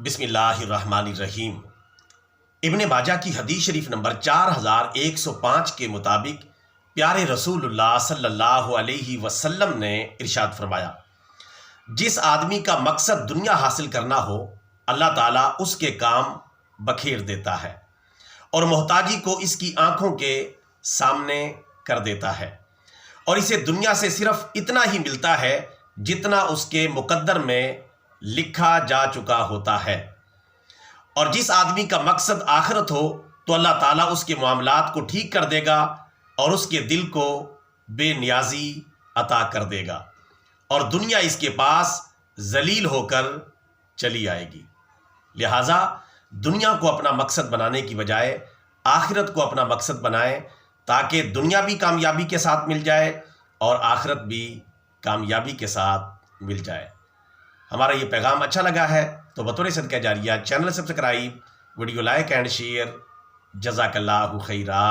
بسم اللہ الرحمن الرحیم۔ ابن ماجہ کی حدیث شریف نمبر 4105 کے مطابق پیارے رسول اللہ صلی اللہ علیہ وسلم نے ارشاد فرمایا، جس آدمی کا مقصد دنیا حاصل کرنا ہو اللہ تعالیٰ اس کے کام بکھیر دیتا ہے اور محتاجی کو اس کی آنکھوں کے سامنے کر دیتا ہے، اور اسے دنیا سے صرف اتنا ہی ملتا ہے جتنا اس کے مقدر میں لکھا جا چکا ہوتا ہے۔ اور جس آدمی کا مقصد آخرت ہو تو اللہ تعالیٰ اس کے معاملات کو ٹھیک کر دے گا اور اس کے دل کو بے نیازی عطا کر دے گا، اور دنیا اس کے پاس ذلیل ہو کر چلی آئے گی۔ لہٰذا دنیا کو اپنا مقصد بنانے کی بجائے آخرت کو اپنا مقصد بنائیں، تاکہ دنیا بھی کامیابی کے ساتھ مل جائے اور آخرت بھی کامیابی کے ساتھ مل جائے۔ ہمارا یہ پیغام اچھا لگا ہے تو بطور صدقہ جاریہ channel subscribe, video like and share. جزاک اللہ خیرا۔